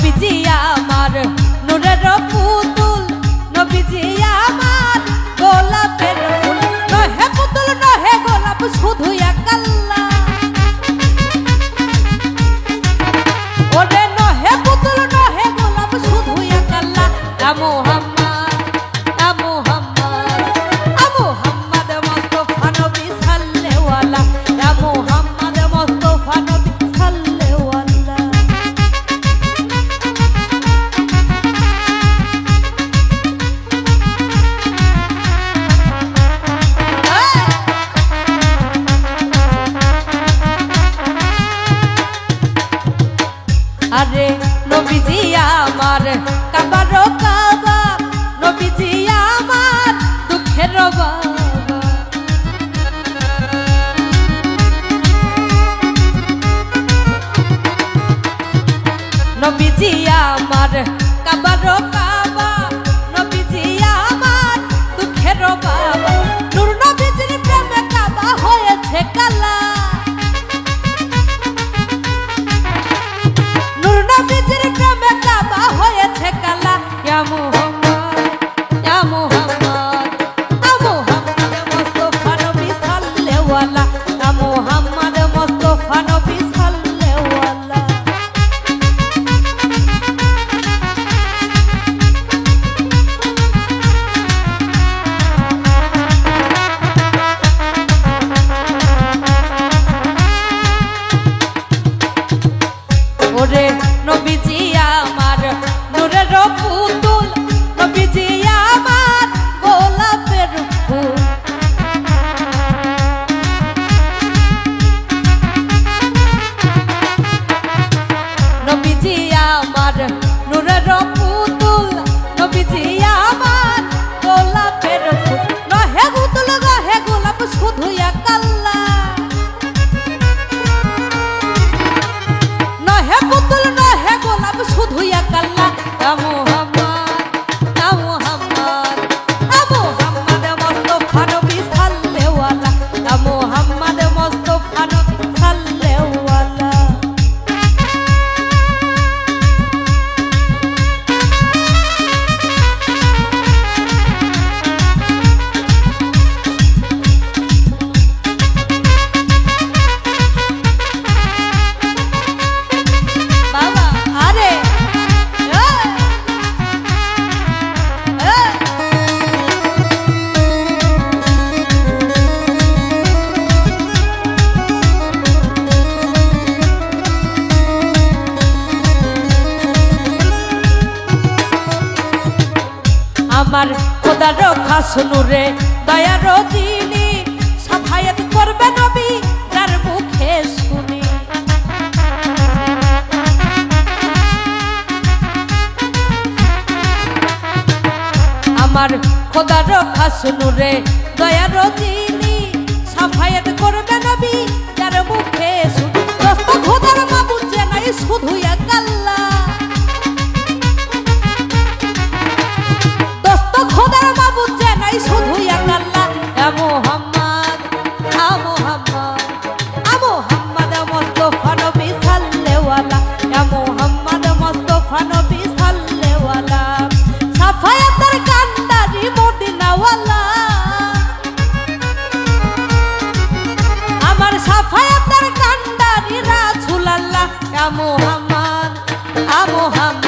নবীজি আমার নূরের পুতুল, নবীজি আমার গোলাপের ফুল। নহে পুতুল নহে গোলাপ শুধু এক আল্লাহ, ওরে নহে পুতুল নহে গোলাপ শুধু এক আল্লাহ। মুহাম্মদ মুহাম্মদ মুহাম্মদ মুস্তাফা নবী সাল্লাল্লাহু আলাইহি মুহাম্মদ মুস্তাফা নবী সাল্লাল্লাহু আলাইহি। আরে নবীজি আমার কাবার কাবা, নবীজি আমার দুঃখের বাবা। নবীজি আমার কাবার কাবা, নবীজি আমার দুঃখের বাবা। নূর নবীজির প্রেমে কাবা হয়েছে কালা, নূর নবীজির প্রেমে কাবা হয়েছে কালা। ইয়া মুহাম্মদ ইয়া মুহাম্মদ মুহাম্মদ মুস্তাফা নবী সাল্লাল্লাহু আলাইহি মুহাম্মদ মুস্তাফা নবী সাল্লাল্লাহু আলাইহি। ওরে নবীজি আমার নূরের পুতুল, নবীজি আমার গোলাপের ফুল। নবীজি আমার নূরের পুতুল, নবীজি আমার গোলাপের ফুল। নহে পুতুল নহে গোলাপ শুধু এক আল্লাহ, নহে পুতুল নহে গোলাপ শুধু এক আল্লাহ। মুহাম্মদ মুহাম্মদ মুহাম্মদ মুস্তাফা নবী সাল্লাল্লাহু আলাইহি মুহাম্মদ মুস্তাফা নবী সাল্লাল্লাহু আলাইহি। বাবা আরে আমার খোদার খাস নূরে দয়ার যিনি সাফায়াত করবে নবী যার মুখে শুনি। আমার খোদার খাস নূরে দয়ার যিনি সাফায়াত করবে নবী যার মুখে শুনি। দোস্ত খোদার মাবুদ যে নাই শুধু এক আল্লাহ, দোস্ত খোদার মাবুদ যে নাই শুধু এক আল্লাহ। মুহাম্মদ মুহাম্মদ মুহাম্মদ মুস্তাফা নবী সাল্লাল্লাহু আলাইহি মুহাম্মদ মুস্তাফা নবী সাল্লাল্লাহু আলাইহি। সাফায়াতের কান্দারি মদিনাওয়ালা, আমার সাফায়াতের কান্দারি রাসূলুল্লাহ। মুহাম্মদ মুহাম্মদ